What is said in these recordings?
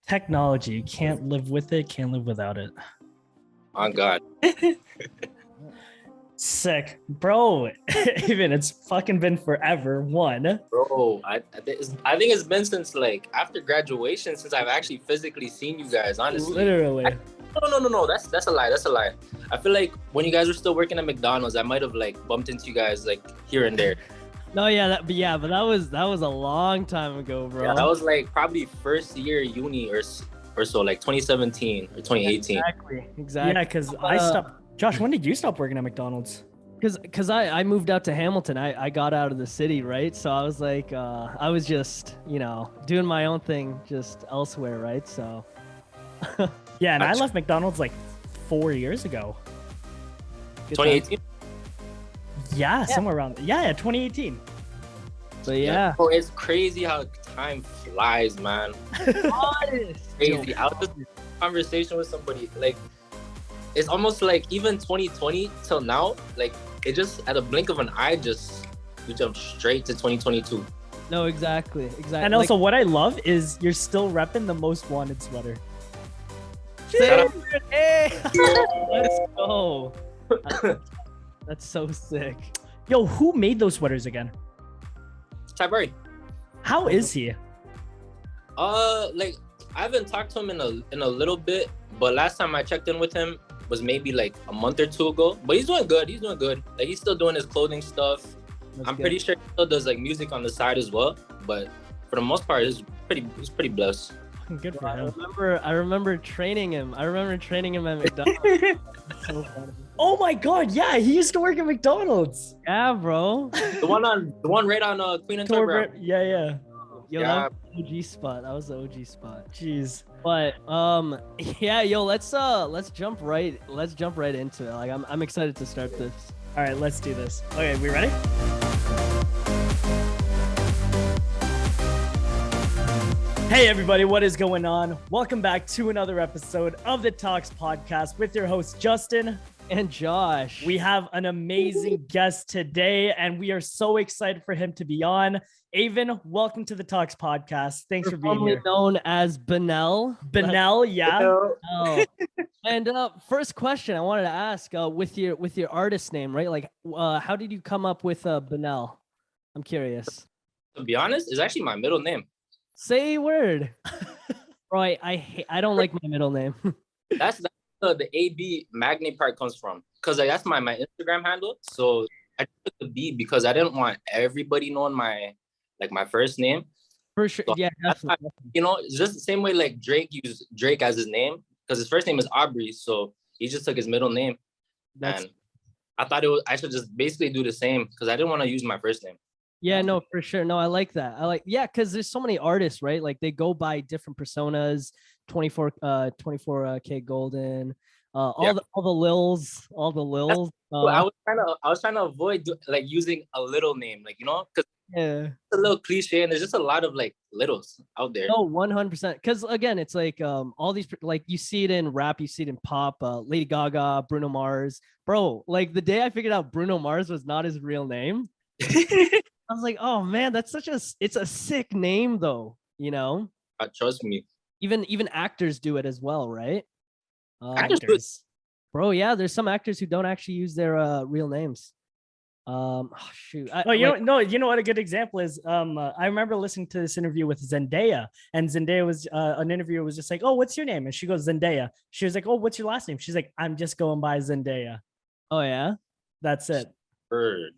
Technology, you can't live with it, can't live without it. On God. Sick. Bro, even it's fucking been forever. Bro, I think it's been since like after graduation since I've actually physically seen you guys, honestly. Literally. No. That's a lie. That's a lie. I feel like when you guys were still working at McDonald's, I might have like bumped into you guys like here and there. No, but that was a long time ago, bro. Yeah, that was like probably first year uni or so, like 2017 or 2018. Exactly. Yeah, because I stopped. Josh, when did you stop working at McDonald's? Because I moved out to Hamilton. I got out of the city, right? So I was like, I was just, doing my own thing just elsewhere, right? So. Yeah, and I left McDonald's like 4 years ago. 2018? Yeah, somewhere around. Yeah, 2018. So yeah. Bro, it's crazy how time flies, man. Crazy. I was just in a conversation with somebody, like, it's almost like even 2020 till now, like, it just, at a blink of an eye, we jump straight to 2022. No, exactly. And also, what I love is you're still repping the most wanted sweater. Hey, let's go. That's so sick. Yo, who made those sweaters again? Tiberi. How is he? Like, I haven't talked to him in a little bit, but last time I checked in with him was maybe like a month or two ago. But he's doing good. Like, he's still doing his clothing stuff. I'm pretty sure he still does like music on the side as well. But for the most part, he's pretty blessed. Good for him. I remember training him. I remember training him at McDonald's. So funny. Oh my God! Yeah, he used to work at McDonald's. Yeah, bro. The one right on Queen and Torbert. Yeah. Yo, that was the OG spot. That was the OG spot. Jeez. But yeah, yo, let's jump right into it. Like I'm excited to start this. All right, let's do this. Okay, we ready? Hey everybody, what is going on? Welcome back to another episode of the Talks Podcast with your host Justin and Josh. We have an amazing guest today, and we are so excited for him to be on. Avon, welcome to the Talks Podcast. Thanks for being here. Known as Bienelle. Bienelle, yeah. Oh. And first question I wanted to ask, with your artist name, right? Like, how did you come up with Bienelle? I'm curious. To be honest, it's actually my middle name. Say a word. Bro, I don't like my middle name. That's the AB Magne part comes from, because that's my Instagram handle. So I took the B because I didn't want everybody knowing my first name. For sure, so yeah, definitely. It's just the same way like Drake used Drake as his name because his first name is Aubrey, so he just took his middle name. And I thought I should just basically do the same because I didn't want to use my first name. Yeah, no, for sure. No, I like that. Because there's so many artists, right? Like they go by different personas, 24K Golden, all the Lils. I was trying to avoid using a little name, because it's a little cliche and there's just a lot of littles out there. No, 100%. Because again, it's like all these, like you see it in rap, you see it in pop, Lady Gaga, Bruno Mars, bro. Like the day I figured out Bruno Mars was not his real name. I was like, oh man, it's a sick name though, Trust me. Even actors do it as well, right? Actors, bro. Yeah, there's some actors who don't actually use their real names. Shoot. You know what a good example is. I remember listening to this interview with Zendaya, and Zendaya was an interviewer was just like, "Oh, what's your name?" And she goes, "Zendaya." She was like, "Oh, what's your last name?" She's like, "I'm just going by Zendaya." Oh yeah, that's it. Bird.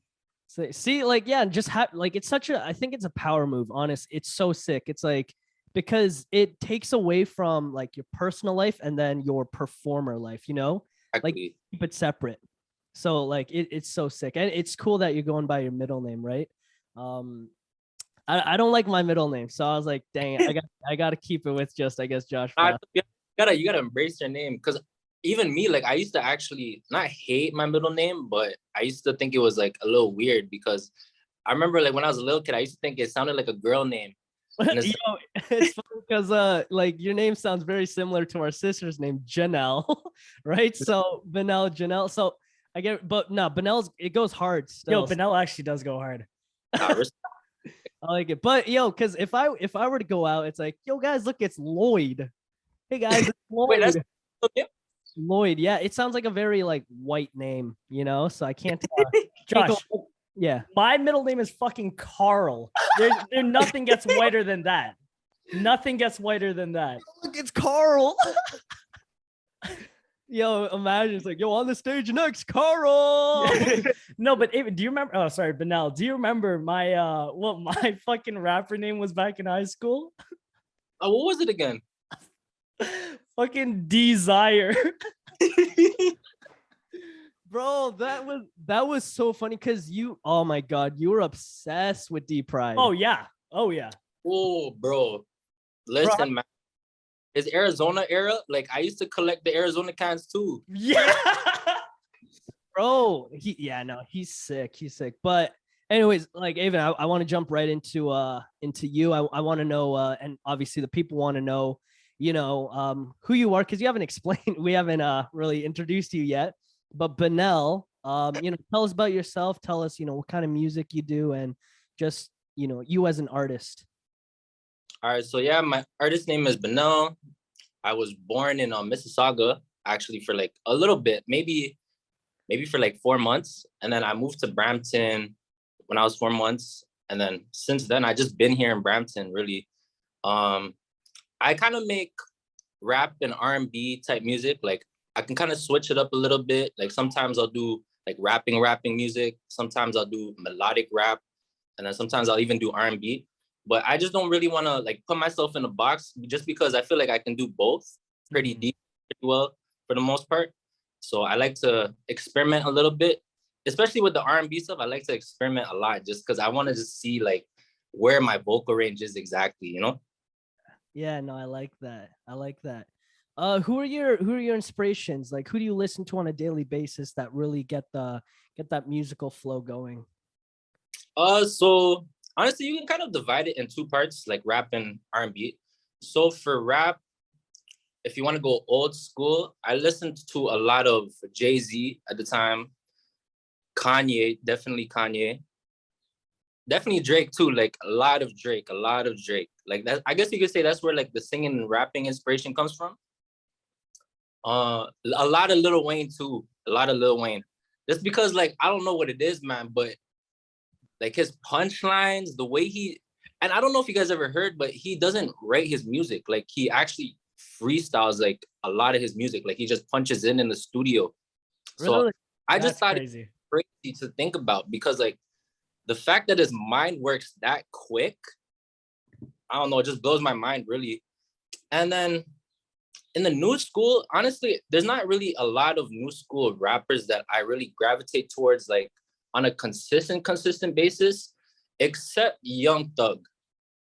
So, see, I think it's a power move, honest. It's so sick. It's like, because it takes away from like your personal life and then your performer life, Exactly. like keep it separate. So like, it's so sick. And it's cool that you're going by your middle name, right? I don't like my middle name. So I was like, dang it, I got to keep it with just, I guess, Josh. You gotta embrace your name. Cause even me, I used to actually not hate my middle name, but I used to think it was a little weird because I remember when I was a little kid, I used to think it sounded like a girl name. It's funny because your name sounds very similar to our sister's name, Bienelle, right? So Bienelle, Janelle. So I get, but no, Bienelle's, it goes hard still. Yo, Bienelle actually does go hard. I like it, but because if I were to go out, it's like, yo guys, look, it's Lloyd. Hey guys, it's Wait, that's Lloyd. Lloyd. Yeah, it sounds like a very like white name, you know. So I can't. Can't go- Josh, yeah. my middle name is fucking Carl. There nothing gets whiter than that. Nothing gets whiter than that. Look, it's Carl. Yo, imagine it's like, yo, on the stage next, Carl. No, but do you remember? Oh, sorry, Bienelle. Do you remember my what my fucking rapper name was back in high school? Oh, what was it again? Fucking Desire. Bro, that was so funny because oh my god, you were obsessed with D Pride. Oh yeah. Oh yeah. Oh, bro. Listen, man. His Arizona era, like I used to collect the Arizona cans too. Yeah. Bro, he's sick. He's sick. But anyways, like Avon, I want to jump right into you. I want to know, and obviously the people want to know, who you are, because you haven't explained, we haven't really introduced you yet. But Bienelle, tell us about yourself. Tell us, what kind of music you do, and just you as an artist. All right, so yeah, my artist name is Bienelle. I was born in Mississauga, actually, for like a little bit, maybe for like 4 months, and then I moved to Brampton when I was 4 months, and then since then I just been here in Brampton. Really, I kind of make rap and R&B type music. Like I can kind of switch it up a little bit. Like sometimes I'll do like rapping music. Sometimes I'll do melodic rap, and then sometimes I'll even do R&B. But I just don't really want to like put myself in a box, just because I feel like I can do both pretty deep, pretty well for the most part. So I like to experiment a little bit, especially with the R&B stuff. I like to experiment a lot just because I want to just see like where my vocal range is exactly, Yeah, no, I like that. I like that. Who are your inspirations? Like, who do you listen to on a daily basis that really get that musical flow going? So honestly, you can kind of divide it in two parts, like rap and R&B. So for rap, if you want to go old school, I listened to a lot of Jay-Z at the time, Kanye, definitely Kanye, definitely Drake too, like a lot of Drake. Like that, I guess you could say that's where like the singing and rapping inspiration comes from. A lot of Lil Wayne too, a lot of Lil Wayne. Just because like I don't know what it is, man, but like his punchlines, the way and I don't know if you guys ever heard, but he doesn't write his music. Like he actually freestyles like a lot of his music. Like he just punches in the studio. So Really? I just thought crazy. it's crazy to think about, because like the fact that his mind works that quick, I don't know, it just blows my mind really. And then in the new school, honestly, there's not really a lot of new school rappers that I really gravitate towards like on a consistent basis, except Young Thug.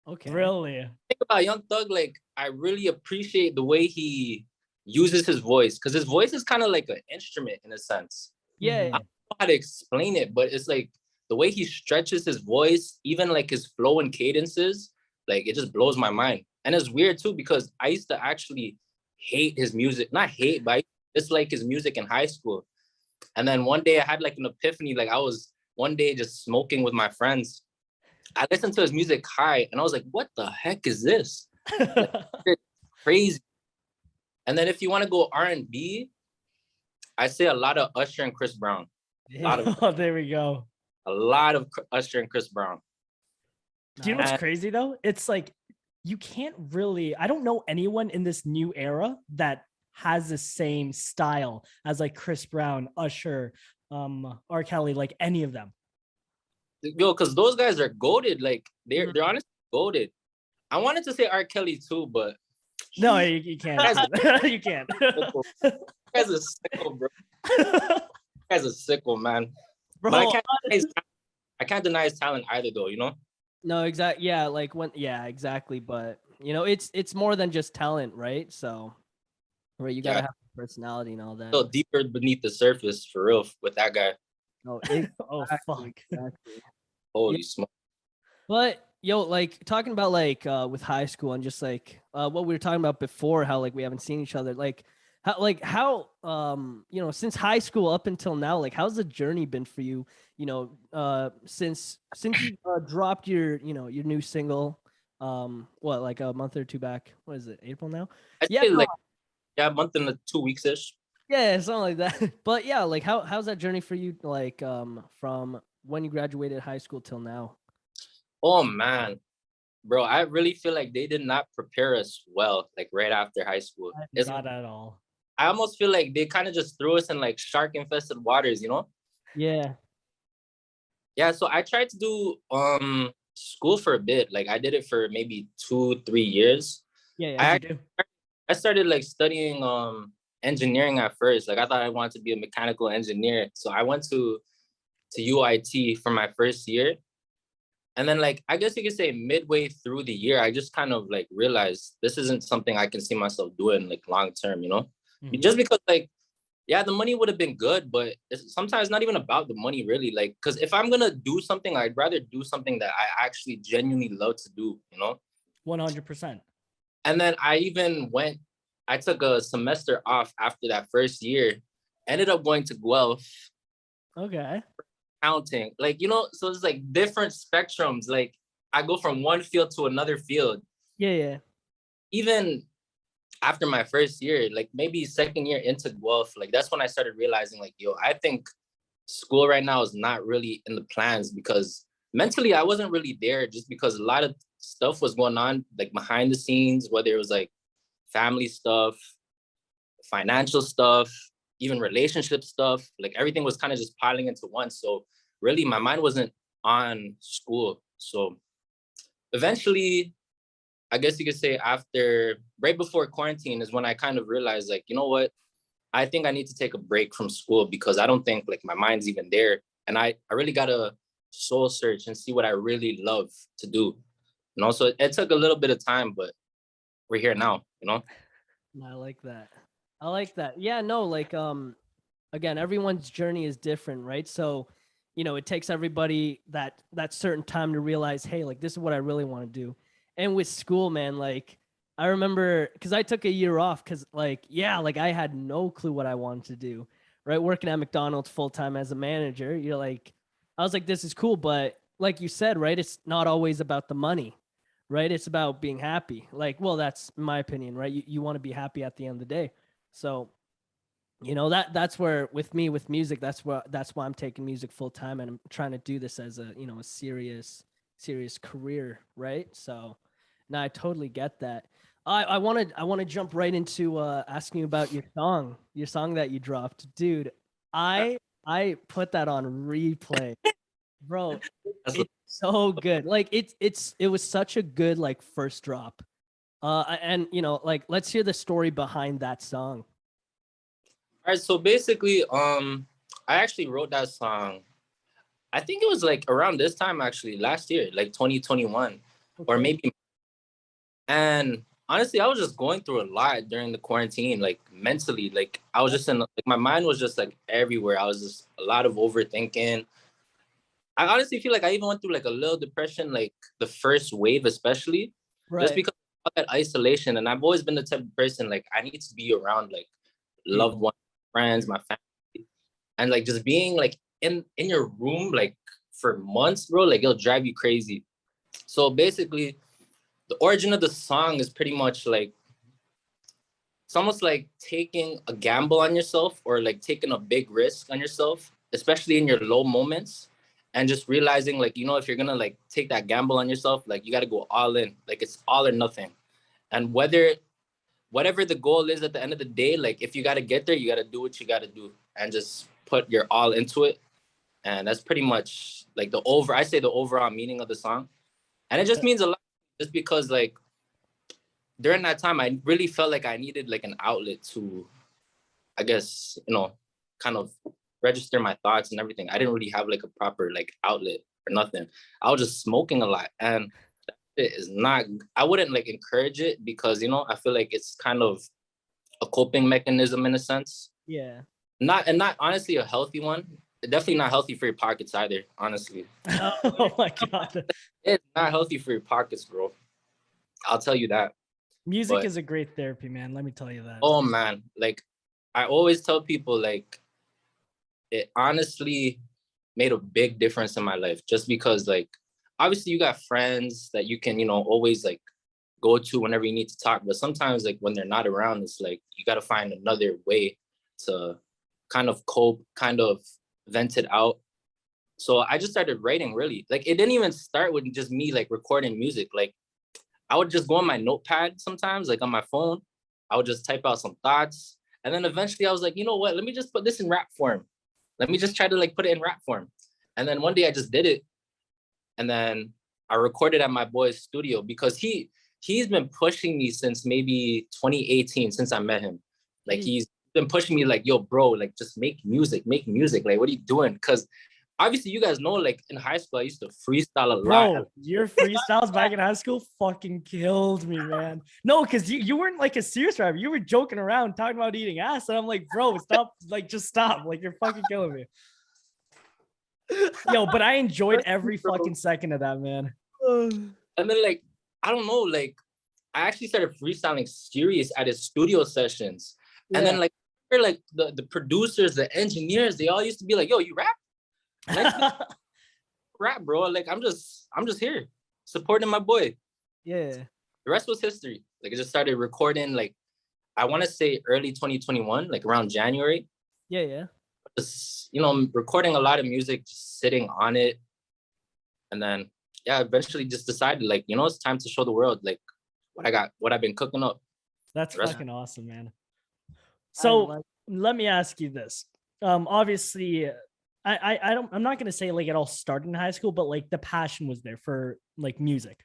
Okay. Really? Think about Young Thug, like I really appreciate the way he uses his voice, because his voice is kind of like an instrument in a sense. Yeah. I don't know how to explain it, but it's like the way he stretches his voice, even like his flow and cadences, like it just blows my mind. And it's weird too, because I used to actually hate his music, not hate, but I dislike his music in high school. And then one day I had like an epiphany. Like I was one day just smoking with my friends. I listened to his music high and I was like, what the heck is this? Like, it's crazy. And then if you want to go R&B, I say a lot of Usher and Chris Brown. Oh, there we go. A lot of Usher and Chris Brown. Do you know what's crazy though? It's like you can't really, I don't know anyone in this new era that has the same style as like Chris Brown, Usher, R. Kelly, like any of them. Yo, because those guys are goated. Like they're honestly goated. I wanted to say R. Kelly too, but no, you can't. You can't. Guy's a sicko, bro. Guy's a sicko, man. Bro, but I can't deny his talent either, though. No, exactly. Yeah, like exactly. But it's more than just talent, right? So, right, you gotta have personality and all that. So deeper beneath the surface, for real, with that guy. Oh, oh fuck. Exactly. Holy smoke. But like talking about like with high school and just like what we were talking about before, how like we haven't seen each other, like how since high school up until now, like how's the journey been for you? Since you dropped your your new single, What, like a month or two back? What is it? April now? I Yeah, say no, like yeah, a month and 2 weeks ish. yeah, something like that. But yeah, like how's that journey for you? Like from when you graduated high school till now? Oh man, bro, I really feel like they did not prepare us well, like right after high school. It's Not at all. I almost feel like they kind of just threw us in like shark infested waters, you know? Yeah, Yeah, so I tried to do school for a bit. Like I did it for maybe 2, 3 years. yeah, yeah. What'd I you do? I started like studying engineering at first. Like I thought I wanted to be a mechanical engineer. So I went to UIT for my first year. And then like I guess you could say midway through the year, I just kind of like realized this isn't something I can see myself doing like long term, you know? Mhm. Just because like yeah, the money would have been good, but it's sometimes not even about the money really. Like, because if I'm gonna do something, I'd rather do something that I actually genuinely love to do, you know? 100%. And then I took a semester off after that first year, ended up going to Guelph, Okay. counting. Like, you know, so it's like different spectrums. Like I go from one field to another field. Yeah, yeah. Even after my first year, like maybe second year into Guelph, like that's when I started realizing, like, yo, I think school right now is not really in the plans because mentally I wasn't really there just because a lot of stuff was going on like behind the scenes, whether it was like family stuff, financial stuff, even relationship stuff. Like everything was kind of just piling into one. So really my mind wasn't on school. So eventually, I guess you could say after right before quarantine is when I kind of realized like, you know what? I think I need to take a break from school because I don't think like my mind's even there. And I really gotta soul search and see what I really love to do. You know, so it took a little bit of time, but we're here now, you know? I like that. I like that. Yeah, no, like again, everyone's journey is different, right? So, it takes everybody that certain time to realize, hey, like this is what I really want to do. And with school, man, like I remember because I took a year off because like, yeah, like I had no clue what I wanted to do, right? Working at McDonald's full time as a manager, you're like, I was like, this is cool, but like you said, right, it's not always about the money, right? It's about being happy. Like, well, that's my opinion, right? You want to be happy at the end of the day. So, that's where with me with music, that's why I'm taking music full time and I'm trying to do this as a serious career, right? So, no, I totally get that. I want to jump right into asking you about your song that you dropped, dude. I put that on replay, bro. That's It's so good. Like it was such a good like first drop. And like let's hear the story behind that song. all right. So basically, I actually wrote that song. I think it was like around this time actually, last year, like 2021, or Okay. maybe. And honestly, I was just going through a lot during the quarantine, like mentally. Like I was just in like my mind was just like everywhere. I was just a lot of overthinking. I honestly feel like I even went through like a little depression, like the first wave, especially just Right. because of that isolation. And I've always been the type of person like I need to be around like loved People. ones, friends, my family, and like just being like in your room like for months, bro. Like it'll drive you crazy. So basically, the origin of the song is pretty much like it's almost like taking a gamble on yourself or like taking a big risk on yourself, especially in your low moments, and just realizing like, you know, if you're gonna like take that gamble on yourself, like you gotta go all in. Like it's all or nothing. And whatever the goal is at the end of the day, like if you gotta get there, you gotta do what you gotta do and just put your all into it. And that's pretty much like I say the overall meaning of the song. And it just means a lot just because like during that time, I really felt like I needed like an outlet to, I guess, you know, kind of register my thoughts and everything. I didn't really have like a proper like outlet or nothing. I was just smoking a lot, and it is not. I wouldn't like encourage it because I feel like it's kind of a coping mechanism in a sense. Yeah. Not honestly a healthy one. Definitely not healthy for your pockets either. Honestly, No. Oh my god. it's not healthy for your pockets, bro. I'll tell you that. Music But is a great therapy, man. Let me tell you that. oh man, like I always tell people, like it honestly made a big difference in my life just because like obviously you got friends that you can, always like go to whenever you need to talk. But sometimes like when they're not around, it's like you got to find another way to kind of cope, kind of vent it out. So I just started writing really. Like it didn't even start with just me like recording music. Like I would just go on my notepad sometimes, like on my phone. I would just type out some thoughts. And then eventually I was like, you know what? Let me just put this in rap form. Let me just try to like put it in rap form. And then one day I just did it. And then I recorded at my boy's studio because he's been pushing me since maybe 2018, since I met him. Like he's been pushing me like, yo, bro, like just make music. Like, what are you doing? Because obviously you guys know, like in high school, I used to freestyle a lot. Bro, your freestyles back in high school fucking killed me, man. No, because you weren't like a serious rapper. You were joking around talking about eating ass. And I'm like, bro, stop. Like, just stop. Like, you're fucking killing me. Yo, but I enjoyed every fucking second of that, man. And then like, I don't know, like I actually started freestyling serious at his studio sessions. And then like the producers, the engineers, they all used to be like, yo, you rap? Rap, bro. Like I'm just here supporting my boy. Yeah. The rest was history. Like I just started recording like I want to say early 2021, like around January. Yeah. Just, recording a lot of music, just sitting on it. And then eventually just decided like, it's time to show the world like what I've been cooking up. That's fucking awesome, man. So let me ask you this. Obviously I'm not gonna say like it all started in high school, but like the passion was there for like music.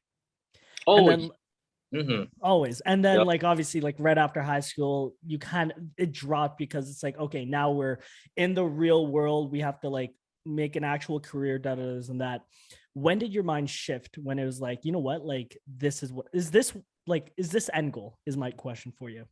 Oh, always. And then like obviously like right after high school, it dropped because it's like, okay, now we're in the real world. We have to like make an actual career, and that. When did your mind shift when it was like, you know what, like this is this end goal is my question for you.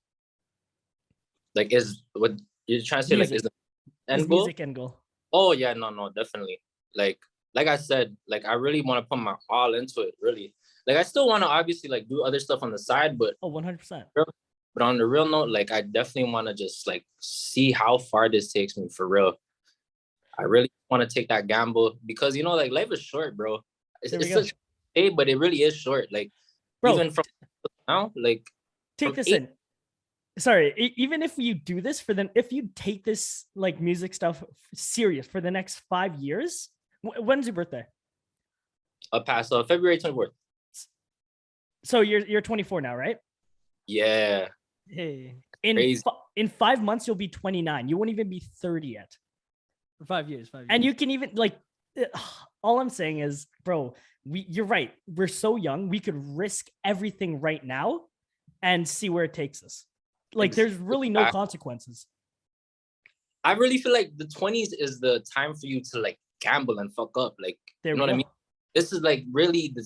Like is what you're trying to say, music. Like is the end goal? Music end goal. Oh yeah, no, definitely. Like I said, like I really want to put my all into it, really. Like I still want to obviously like do other stuff on the side, but 100%. But on the real note, like I definitely want to just like see how far this takes me for real. I really want to take that gamble because like life is short, bro. It's such a but it really is short. Like bro, even from now, like take this in. Sorry, even if you do this if you take this like music stuff serious for the next 5 years, when's your birthday? Past February 24th. So you're 24 now, right? Yeah. Hey, in 5 months you'll be 29. You won't even be 30 yet. For 5 years. And you can even like, all I'm saying is, bro, you're right. We're so young. We could risk everything right now and see where it takes us. Like there's really no consequences. I really feel like the 20s is the time for you to like gamble and fuck up. Like, you know what I mean? This is like really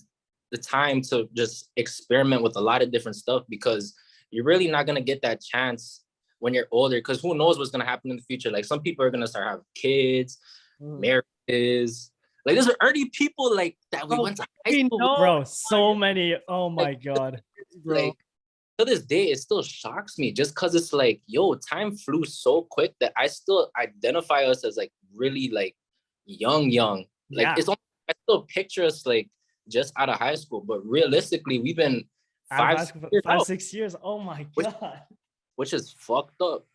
the time to just experiment with a lot of different stuff because you're really not going to get that chance when you're older because who knows what's going to happen in the future. Like some people are going to start having kids, marriages. Like there's already people like that we went to high school with. Bro, so many. Oh my God. Like to this day, it still shocks me just because it's like, yo, time flew so quick that I still identify us as like really like young. Like it's only, I still picture us like just out of high school, but realistically, we've been 5, 6 years. Oh my God. Which is fucked up.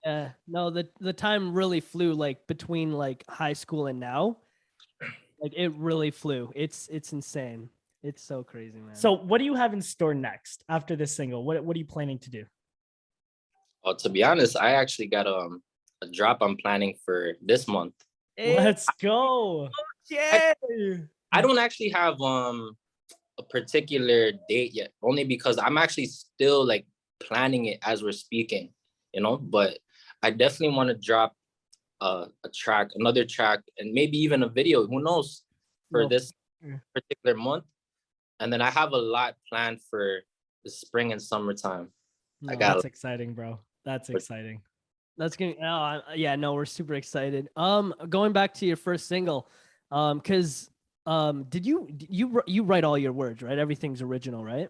Yeah, no, the time really flew like between like high school and now. Like it really flew. It's insane. It's so crazy, man. So what do you have in store next after this single? What are you planning to do? Oh, to be honest, I actually got a drop I'm planning for this month. Let's go. Yeah. I don't actually have a particular date yet, only because I'm actually still like planning it as we're speaking, but I definitely want to drop another track, and maybe even a video, who knows, for this particular month. And then I have a lot planned for the spring and summertime. That's exciting, bro. That's exciting. That's gonna we're super excited. Going back to your first single, because did you write all your words, right? Everything's original, right?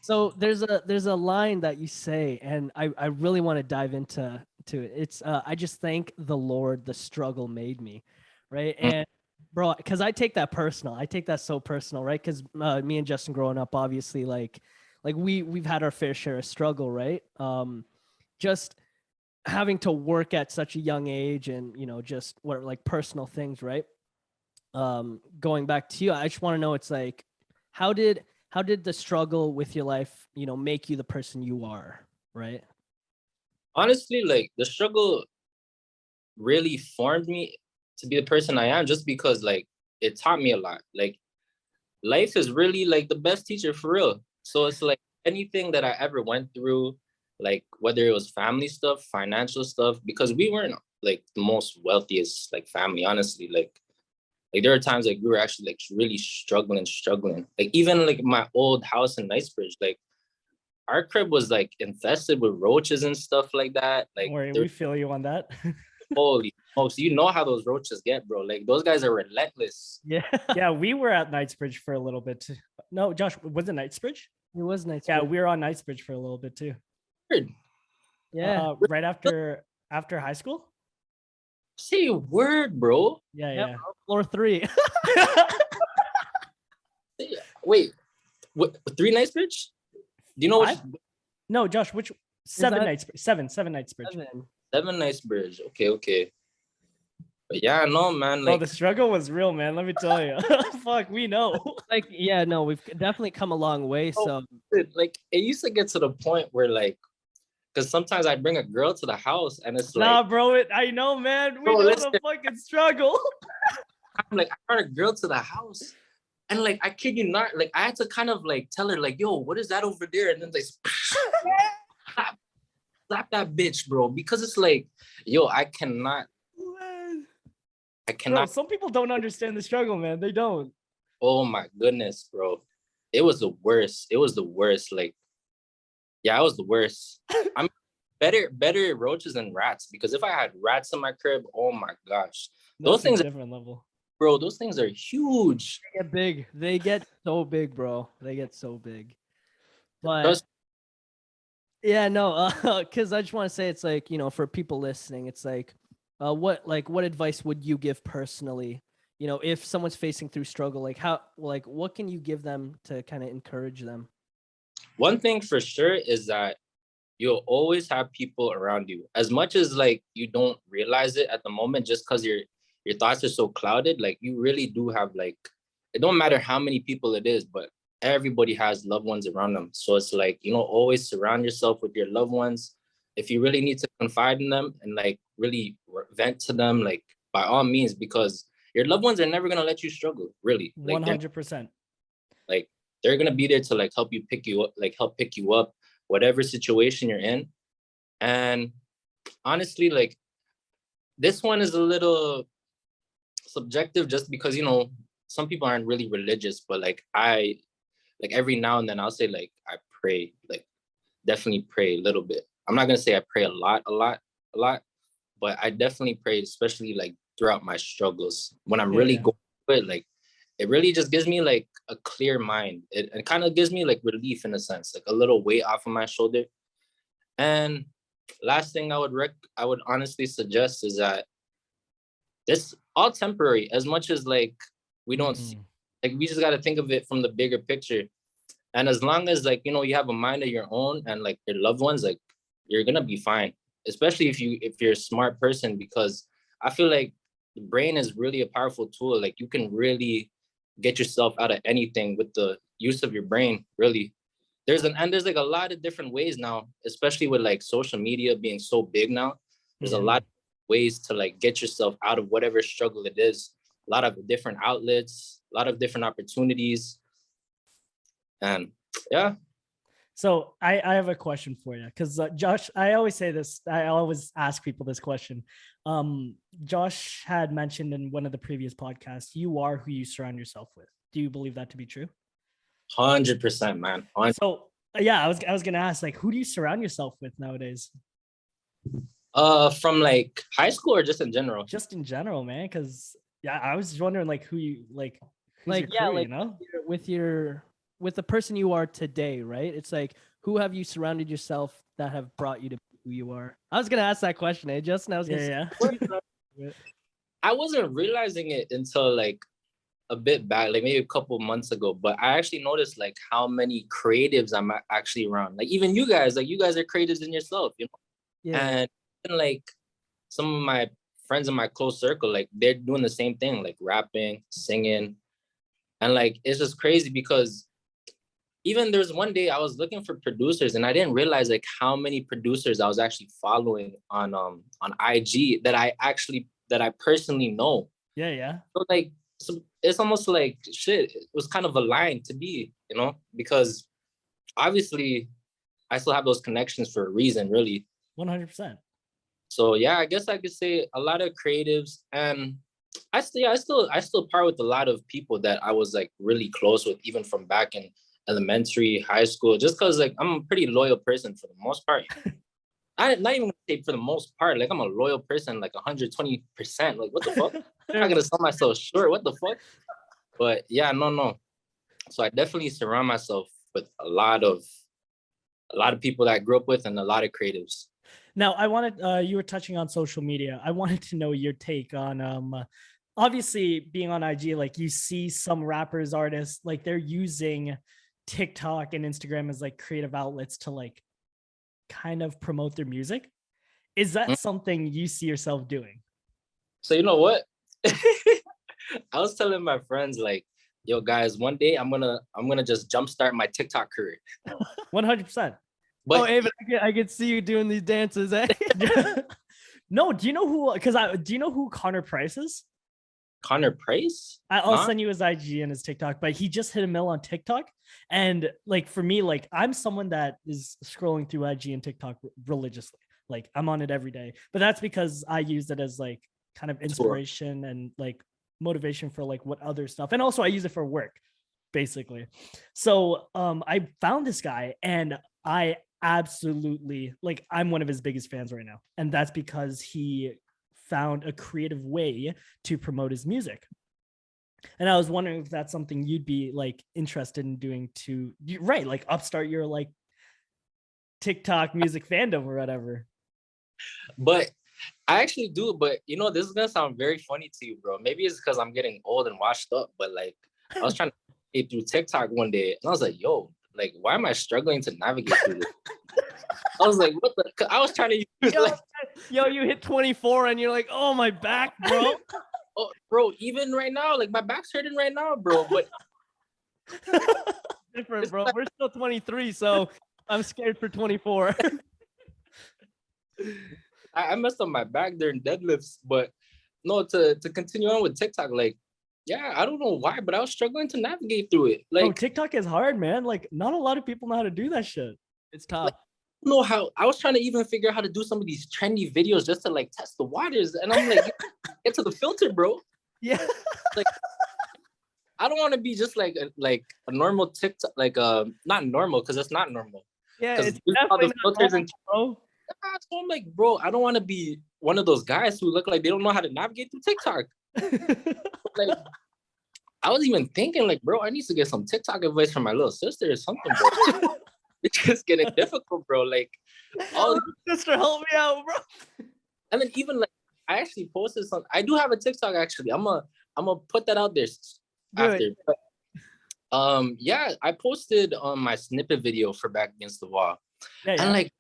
So there's a line that you say, and I really want to dive into it. It's I just thank the Lord the struggle made me, right? And Bro, because I take that personal. I take that so personal, right? Because me and Justin growing up, obviously, like we've had our fair share of struggle, right? Just having to work at such a young age, and just what like personal things, right? Going back to you, I just want to know, it's like, how did the struggle with your life, make you the person you are, right? Honestly, like the struggle really formed me to be the person I am, just because like it taught me a lot. Like life is really like the best teacher for real. So it's like anything that I ever went through, like whether it was family stuff, financial stuff, because we weren't like the most wealthiest like family, honestly. Like there are times like we were actually like really struggling. Like even like my old house in Knightsbridge, like our crib was like infested with roaches and stuff like that. Don't Like worry, they're we feel you on that. holy smokes, you know how those roaches get, bro. Like those guys are relentless. Yeah. Yeah, we were at Knightsbridge for a little bit too. No, Josh, was it Knightsbridge? It was nice. Yeah, we were on Knightsbridge for a little bit too. Weird. Yeah. Right after high school. Say a word, bro. Yeah, Yep. yeah. Floor 3. Wait, what? Three Knightsbridge? Do you know which? Five? No, Josh, which seven that- nights? Seven Knightsbridge. 7. Seven Knightsbridge. Okay. But yeah, no, man. Bro, Like, the struggle was real, man. Let me tell you. Fuck, we know. Like, yeah, no, we've definitely come a long way. Oh, So like it used to get to the point where like, because sometimes I bring a girl to the house and it's like, Nah, bro, I know, man. We Bro, know listen. the fucking struggle. I'm like, I brought a girl to the house. And like, I kid you not, like, I had to kind of like tell her, like, yo, what is that over there? And then they slap that bitch, bro. Because it's like, yo, I Bro, cannot. some people don't understand the struggle, man. They don't. Oh my goodness, bro. It was the worst. Like, yeah, it was the worst. I'm better roaches than rats, because if I had rats in my crib, oh my gosh. Those That's a things are, different level. bro, those things are huge. they get big. They get so big, bro. They get so big. But Trust- yeah, no, because I just want to say, it's like, for people listening, it's like, what advice would you give personally? If someone's facing through struggle, what can you give them to kind of encourage them? One thing for sure is that you'll always have people around you. As much as like you don't realize it at the moment, just because your thoughts are so clouded, like you really do have like, it don't matter how many people it is, but everybody has loved ones around them. So it's like, always surround yourself with your loved ones. If you really need to confide in them and like really vent to them, like by all means, because your loved ones are never gonna let you struggle, really. Like 100%. like they're gonna be there to like help pick you up, whatever situation you're in. And honestly, like this one is a little subjective, just because some people aren't really religious, but like I like every now and then I'll say like I pray, like definitely pray a little bit. I'm not gonna say I pray a lot, but I definitely pray, especially like throughout my struggles when I'm really going through it. Like it really just gives me like a clear mind. It kind of gives me like relief in a sense, like a little weight off of my shoulder. And last thing I would honestly suggest is that this all temporary, as much as like we don't see, like we just got to think of it from the bigger picture. And as long as like you have a mind of your own and like your loved ones, like you're gonna be fine. Especially if you're a smart person, because I feel like the brain is really a powerful tool. Like you can really get yourself out of anything with the use of your brain, really. There's like a lot of different ways now, especially with like social media being so big now. There's a lot of ways to like get yourself out of whatever struggle it is. A lot of different outlets, a lot of different opportunities. And yeah. So I have a question for you, because Josh, I always say this. I always ask people this question. Josh had mentioned in one of the previous podcasts, you are who you surround yourself with. Do you believe that to be true? 100%, man. 100%. So yeah, I was gonna ask, like, who do you surround yourself with nowadays? From like high school or just in general? Just in general, man. Because yeah, I was just wondering like who you like. Who's Like, your crew, like with the person you are today, right? It's like, who have you surrounded yourself that have brought you to who you are? I was gonna ask that question, Justin. I was gonna say, I wasn't realizing it until like a bit back, like maybe a couple months ago. But I actually noticed like how many creatives I'm actually around. Like even you guys, like you guys are creatives in yourself, you know. Yeah. And like some of my friends in my close circle, like they're doing the same thing, like rapping, singing, and like it's just crazy because even there's one day I was looking for producers and I didn't realize like how many producers I was actually following on IG that I personally know. Yeah, yeah. So like so it's almost like shit. It was kind of a line to be, you know, because obviously I still have those connections for a reason, really. 100%. So yeah, I guess I could say a lot of creatives, and I still part with a lot of people that I was like really close with, even from back in elementary, high school, just because like I'm a pretty loyal person for the most part. I not even gonna say for the most part, like I'm a loyal person, like 120%. Like what the fuck? I'm not gonna sell myself short. What the fuck? But yeah, no. So I definitely surround myself with a lot of people that I grew up with and a lot of creatives. Now, I wanted you were touching on social media. I wanted to know your take on obviously being on IG, like you see some rappers, artists, like they're using TikTok and Instagram as like creative outlets to like kind of promote their music. Is that Mm. something you see yourself doing? So you know what? I was telling my friends like, yo guys, one day I'm gonna just jumpstart my TikTok career. 100%. Oh, But Aven, I could see you doing these dances, eh? No, do you know who? Because do you know who Connor Price is? Connor Price? I'll Nah. send you his IG and his TikTok, but he just hit a mill on TikTok. And like for me, like I'm someone that is scrolling through IG and TikTok religiously. Like I'm on it every day, but that's because I use it as like kind of inspiration and like motivation for like what other stuff. And also I use it for work, basically. So I found this guy and I absolutely like I'm one of his biggest fans right now. And that's because he found a creative way to promote his music. And I was wondering if that's something you'd be like interested in doing to right, like upstart your like TikTok music fandom or whatever. But I actually do, but you know, this is gonna sound very funny to you, bro. Maybe it's because I'm getting old and washed up, but like I was trying to navigate through TikTok one day and I was like, yo, like why am I struggling to navigate through this? I was like, what the I was trying to use like Yo, you hit 24 and you're like, oh, my back, bro. oh bro, even right now, like my back's hurting right now, bro. But Different, bro. We're still 23, so I'm scared for 24. I messed up my back during deadlifts, but no, to continue on with TikTok, like, yeah, I don't know why, but I was struggling to navigate through it. Like, Oh, TikTok is hard, man. Like not a lot of people know how to do that shit. It's tough. I don't know how I was trying to even figure out how to do some of these trendy videos just to like test the waters. And I'm like, get to the filter, bro. Yeah. Like, I don't want to be just like a normal TikTok, like not normal because it's not normal. Yeah, Because it's all the definitely filters not and normal, bro. so I'm like, bro, I don't want to be one of those guys who look like they don't know how to navigate through TikTok. Like, I was even thinking, like, bro, I need to get some TikTok advice from my little sister or something, bro. It's just getting difficult, bro. Like, all Sister, help me out, bro. and then even like, I actually posted some. I do have a TikTok actually. I'm gonna put that out there after. But, yeah, I posted my snippet video for Back Against the Wall, Yeah, yeah. and like,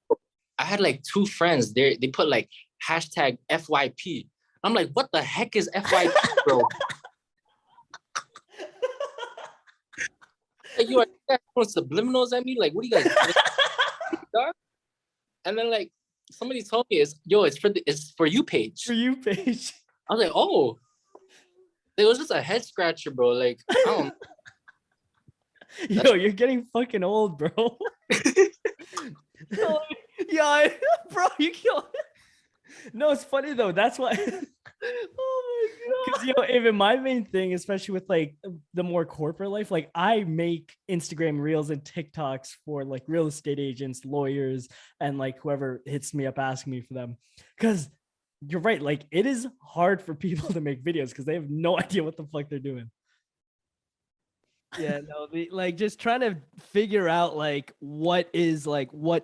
I had like two friends there. They put like hashtag FYP. I'm like, what the heck is FYP, bro? Like, you are throwing subliminals at me? Like, what do you guys do? And then like somebody told me it's for you page. For you, page. I was like, oh, it was just a head scratcher, bro. Like, I don't. Yo, you're getting fucking old, bro. Yeah, bro, you killed. No, it's funny though. That's why. Oh my Because you know, even my main thing, especially with like the more corporate life, like I make Instagram reels and TikToks for like real estate agents, lawyers, and like whoever hits me up asking me for them. Because you're right, like it is hard for people to make videos because they have no idea what the fuck they're doing. Yeah, no, like just trying to figure out like what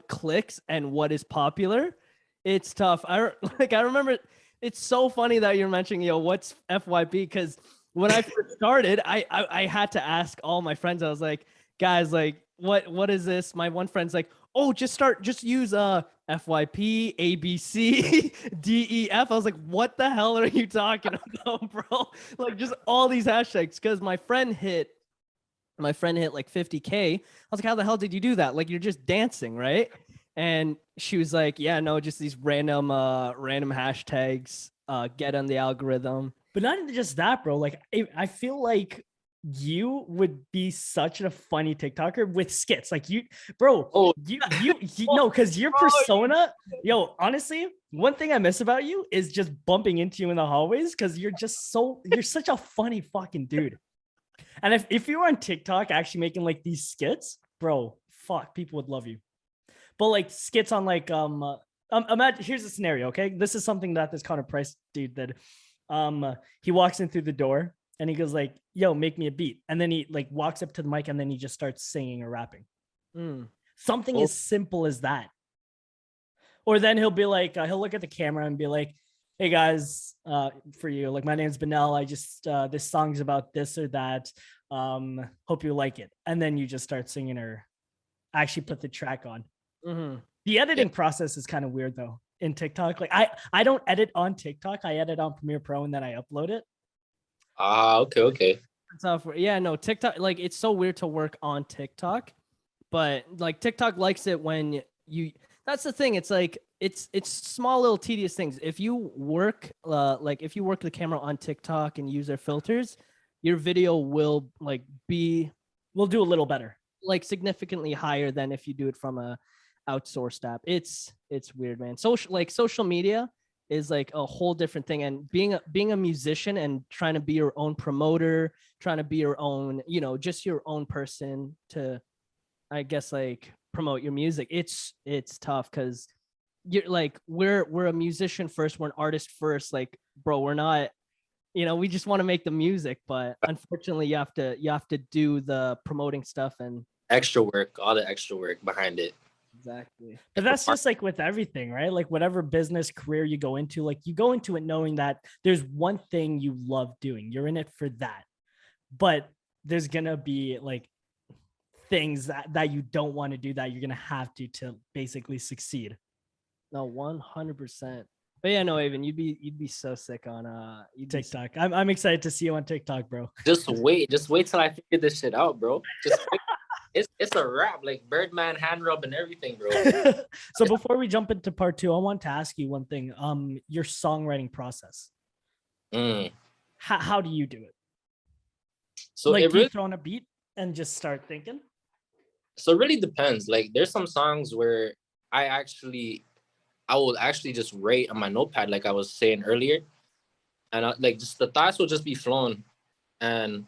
clicks and what is popular. It's tough. I remember It's so funny that you're mentioning, what's FYP? Because when I first started, I had to ask all my friends. I was like, guys, like, what is this? My one friend's like, oh, just use FYP, ABC, DEF. I was like, what the hell are you talking about, bro? Like, just all these hashtags. Because my friend hit like 50K. I was like, how the hell did you do that? Like, you're just dancing, right? And she was like, yeah, no, just these random hashtags, get on the algorithm. But not even just that, bro. Like I feel like you would be such a funny TikToker with skits. Like you, bro, Oh, you no, because your persona, yo, honestly, one thing I miss about you is just bumping into you in the hallways because you're such a funny fucking dude. And if you were on TikTok actually making like these skits, bro, fuck, people would love you. But like skits on like imagine, here's a scenario, okay? This is something that this Connor Price dude did. He walks in through the door and he goes like, "Yo, make me a beat," and then he like walks up to the mic and then he just starts singing or rapping. Something oh, as simple as that. Or then he'll be like, he'll look at the camera and be like, "Hey guys, for you, like my name's Bienelle. I just this song's about this or that. Hope you like it." And then you just start singing or actually put the track on. The editing process is kind of weird though in TikTok. Like I don't edit on TikTok. I edit on Premiere Pro and then I upload it. okay, okay. Yeah, no, TikTok, like, it's so weird to work on TikTok, but like TikTok likes it when you. That's the thing. It's like it's small little tedious things. If you work if you work the camera on TikTok and use their filters, your video will like be We'll do a little better. like significantly higher than if you do it from a outsourced app. It's weird, man. Social media is like a whole different thing. And being a musician and trying to be your own promoter, trying to be your own, just your own person to, I guess, like promote your music. It's tough because you're like we're a musician first, we're an artist first. Like, bro, we're not, we just want to make the music, but unfortunately you have to do the promoting stuff and Extra work, all the extra work behind it. exactly. But that's just like with everything, right? Like whatever business career you go into, like you go into it knowing that there's one thing you love doing. You're in it for that. But there's gonna be like things that you don't want to do that you're gonna have to basically succeed. No, 100%. But yeah, no, Avon, you'd be so sick on TikTok. I'm excited to see you on TikTok, bro. Just wait till I figure this shit out, bro. Just wait. It's a wrap, like Birdman hand rub and everything, bro. So before we jump into part 2, I want to ask you one thing. Your songwriting process. How do you do it? So like, it do you really throw on a beat and just start thinking? so it really depends. Like there's some songs where I will actually just write on my notepad, like I was saying earlier, and like just the thoughts will just be flowing, and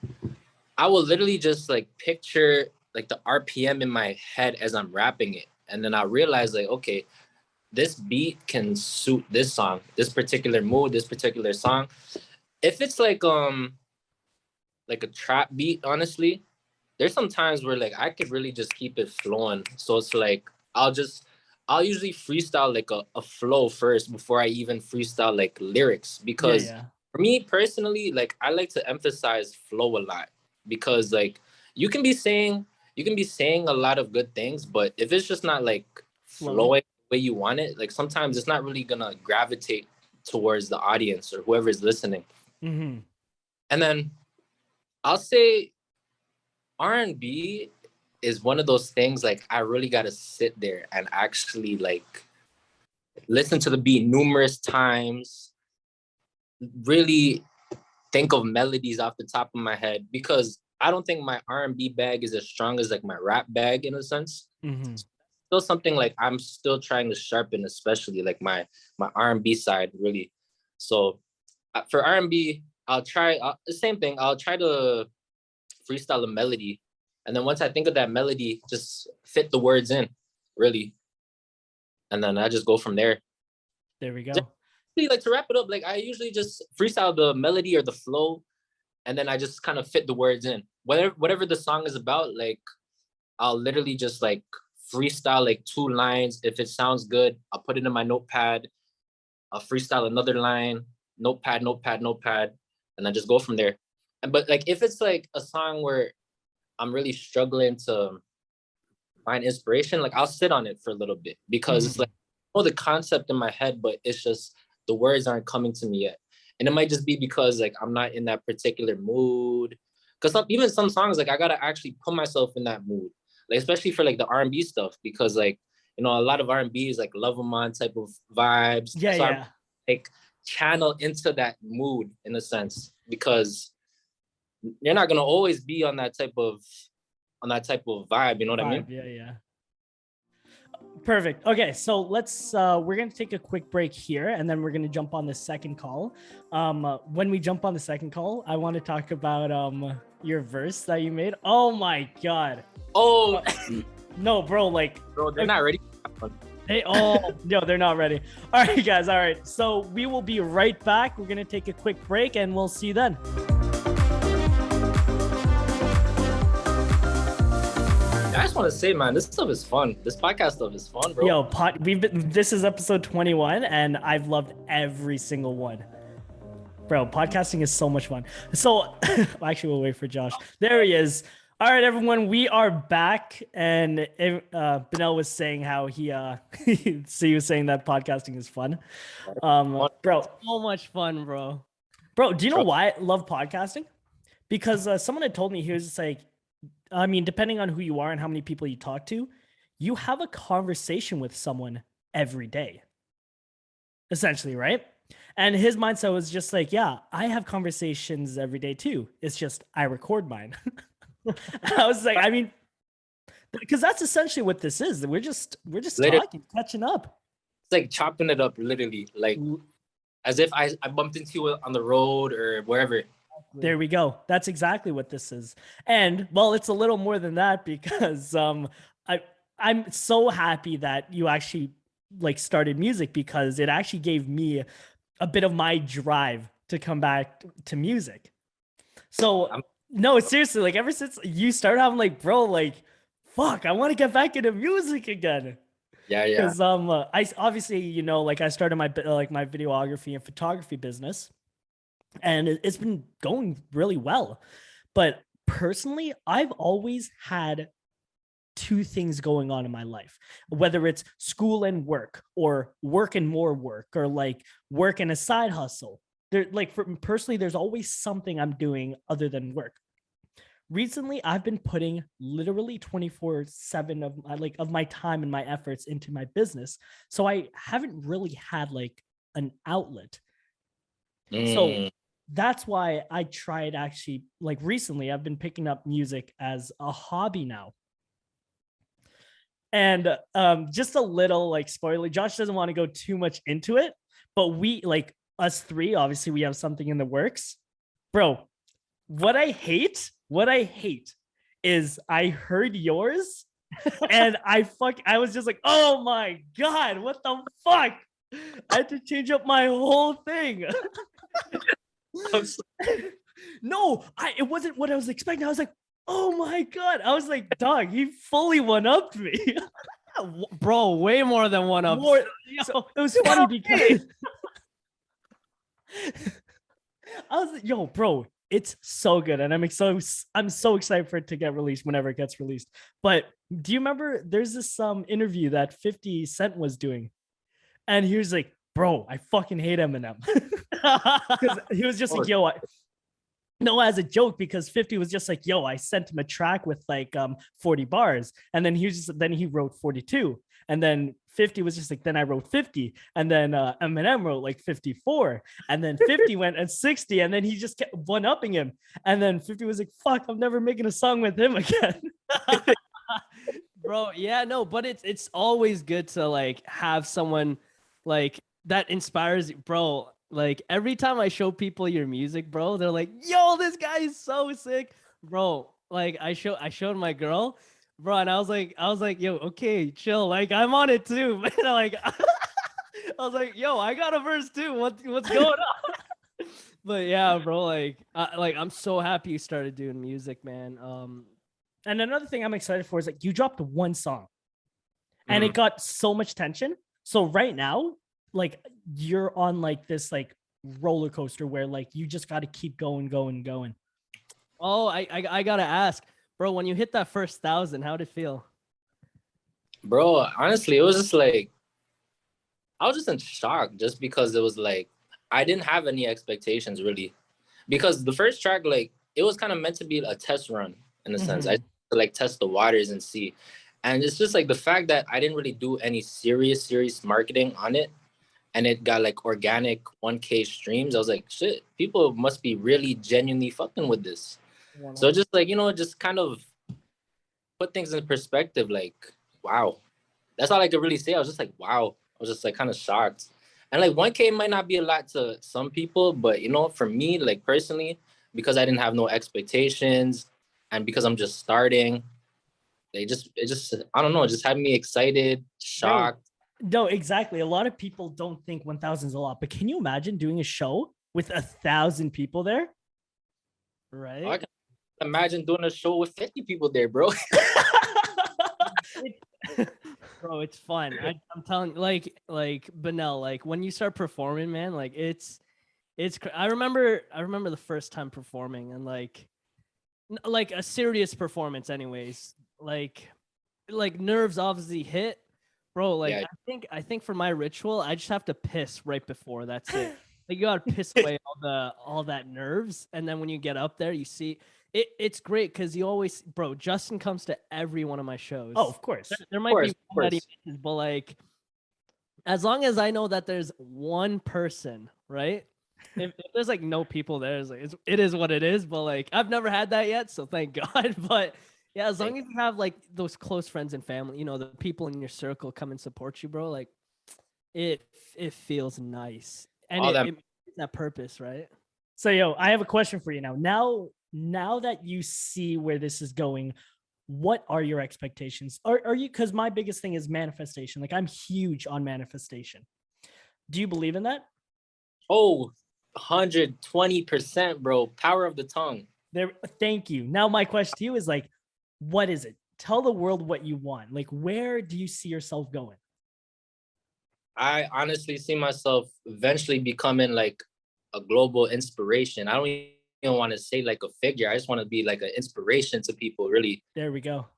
I will literally just like picture like the RPM in my head as I'm rapping it, and then I realize like, okay, this beat can suit this song, this particular mood, this particular song. If it's like a trap beat, honestly, there's some times where like I could really just keep it flowing. So it's like I'll usually freestyle like a flow first before I even freestyle like lyrics, because for me personally, like I like to emphasize flow a lot, because like you can be saying a lot of good things, but if it's just not like flowing the way you want it, like sometimes it's not really gonna gravitate towards the audience or whoever is listening. Mm-hmm. And then I'll say R&B is one of those things like I really gotta sit there and actually like listen to the beat numerous times, really think of melodies off the top of my head, because I don't think my R&B bag is as strong as like my rap bag in a sense. Mm-hmm. Still something like I'm still trying to sharpen, especially like my R&B side really. So for R&B, I'll try the same thing. I'll try to freestyle a melody, and then once I think of that melody, just fit the words in, really, and then I just go from there. There we go. Like to wrap it up, like I usually just freestyle the melody or the flow, and then I just kind of fit the words in. Whatever the song is about, like I'll literally just like freestyle like 2 lines. If it sounds good, I'll put it in my notepad, I'll freestyle another line, notepad, notepad, notepad, and then just go from there. But like if it's like a song where I'm really struggling to find inspiration, like I'll sit on it for a little bit because it's like I know the concept in my head, but it's just the words aren't coming to me yet. And it might just be because like I'm not in that particular mood. Because even some songs, like I gotta actually put myself in that mood, like especially for like the R&B stuff, because like a lot of R&B is like love 'em on type of vibes. Yeah, so yeah. I like channel into that mood in a sense, because you're not gonna always be on that type of vibe. You know what I mean? Yeah, yeah. Perfect. Okay, so let's we're gonna take a quick break here, and then we're gonna jump on the second call. When we jump on the second call, I want to talk about your verse that you made. Oh my god. Oh no, bro, like bro, they're not ready. Hey, oh no, they're not ready. All right, guys. All right, so we will be right back. We're gonna take a quick break, and we'll see you then. I just want to say, man, this stuff is fun. This podcast stuff is fun, bro. Yo, this is episode 21, and I've loved every single one. Bro, podcasting is so much fun. So, actually, we'll wait for Josh. There he is. All right, everyone, we are back, and Bienelle was saying how he was saying that podcasting is fun. Bro, So much fun, bro. Bro, do you know why I love podcasting? Because someone had told me, he was just like, I mean, depending on who you are and how many people you talk to, you have a conversation with someone every day, essentially, right? And his mindset was just like, yeah, I have conversations every day too. It's just I record mine. I was like, I mean, because that's essentially what this is. We're just talking, catching up. It's like chopping it up, literally, like as if I bumped into you on the road or wherever. There we go. That's exactly what this is. And well, it's a little more than that, because I'm so happy that you actually like started music, because it actually gave me a bit of my drive to come back to music. So no, seriously, like ever since you started, I'm like, bro, like, fuck, I want to get back into music again. Yeah, yeah. Because I obviously, like I started my my videography and photography business, and it's been going really well. But personally, I've always had two things going on in my life, whether it's school and work, or work and more work, or like work and a side hustle. There, like for personally, there's always something I'm doing other than work. Recently, I've been putting literally 24/7 of my time and my efforts into my business. So I haven't really had like an outlet. So that's why I tried, actually, like recently I've been picking up music as a hobby now. And just a little like spoiler, Josh doesn't want to go too much into it, but we, like us three, obviously we have something in the works. Bro, what I hate is I heard yours and I was just like, oh my God, what the fuck? I had to change up my whole thing. No, it wasn't what I was expecting. I was like, oh my God. I was like, dog, he fully one-upped me. Bro, way more than one up. So it was funny because I was like, yo, bro, it's so good. And I'm so excited for it to get released whenever it gets released. But do you remember there's this interview that 50 Cent was doing? And he was like, bro, I fucking hate Eminem. Because he was just like, yo, no, as a joke, because 50 was just like, yo, I sent him a track with like 40 bars. And then he wrote 42. And then 50 was just like, then I wrote 50. And then Eminem wrote like 54. And then 50 went at 60. And then he just kept one-upping him. And then 50 was like, fuck, I'm never making a song with him again. Bro, yeah, no, but it's always good to like have someone like that inspires you, bro. Like every time I show people your music, bro, they're like, yo, this guy is so sick, bro. Like I showed my girl, bro, and I was like, yo, okay, chill, like I'm on it too. Man, like I was like, yo, I got a verse too. What's going on? But yeah, bro, like I'm so happy you started doing music, man. And another thing I'm excited for is like you dropped one song and it got so much tension. So right now, like you're on like this like roller coaster where like you just got to keep going. Oh, I gotta ask, bro. When you hit that first 1,000, how'd it feel? Bro, honestly, it was just like I was just in shock just because it was like I didn't have any expectations really. Because the first track, like, it was kind of meant to be a test run in a sense. I like test the waters and see. And it's just like the fact that I didn't really do any serious marketing on it, and it got like organic 1K streams. I was like, shit, people must be really genuinely fucking with this. So just like, just kind of put things in perspective, like, wow. That's all I could really say. I was just like, wow. I was just like kind of shocked. And like 1K might not be a lot to some people, but for me, like personally, because I didn't have no expectations and because I'm just starting, I don't know, it just had me excited, shocked. No, exactly. A lot of people don't think 1,000 is a lot, but can you imagine doing a show with 1,000 people there? Right. I can imagine doing a show with 50 people there, bro. Bro, it's fun. I'm telling you, like Bienelle, like when you start performing, man, like it's I remember the first time performing and like a serious performance anyways. Like nerves obviously hit. Bro, like Yeah. I think for my ritual, I just have to piss right before. That's it. Like you gotta piss away all that nerves. And then when you get up there, you see it's great because you always, bro, Justin comes to every one of my shows. Oh, of course. There might be one that he misses, but like as long as I know that there's one person, right? If there's like no people there, it is what it is. But like I've never had that yet, so thank God. But yeah, as long as you have like those close friends and family, the people in your circle come and support you, bro, like it feels nice. And it makes that purpose, right? So yo, I have a question for you now. Now that you see where this is going, what are your expectations? Are you, because my biggest thing is manifestation. Like I'm huge on manifestation. Do you believe in that? Oh, 120%, bro. Power of the tongue. There, thank you. Now my question to you is like, what is it? Tell the world what you want. Like, where do you see yourself going? I honestly see myself eventually becoming like a global inspiration. I don't even want to say like a figure. I just want to be like an inspiration to people, really. There we go.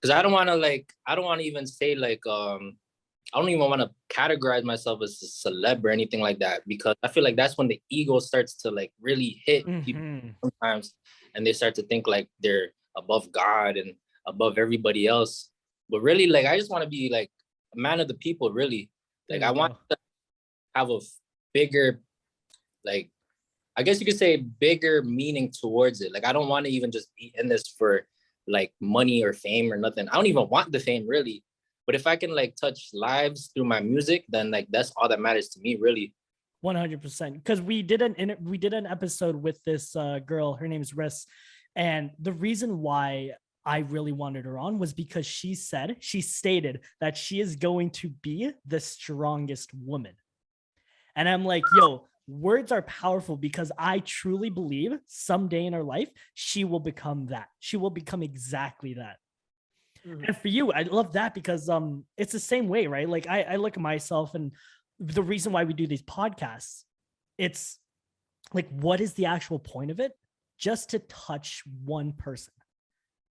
Because I don't want to even say like I don't even want to categorize myself as a celeb or anything like that, because I feel like that's when the ego starts to like really hit people sometimes, and they start to think like they're above God and above everybody else. But really, like, I just want to be like a man of the people, really. Like, I want to have a bigger, like, I guess you could say bigger meaning towards it. Like, I don't want to even just be in this for like money or fame or nothing. I don't even want the fame, really. But if I can like touch lives through my music, then like that's all that matters to me, really. 100%. Because we did an episode with this girl. Her name is Riss, and the reason why I really wanted her on was because she stated that she is going to be the strongest woman. And I'm like, yo, words are powerful, because I truly believe someday in her life, she will become that. She will become exactly that. And for you, I love that, because it's the same way, right? Like I look at myself, and the reason why we do these podcasts, it's like, what is the actual point of it? Just to touch one person.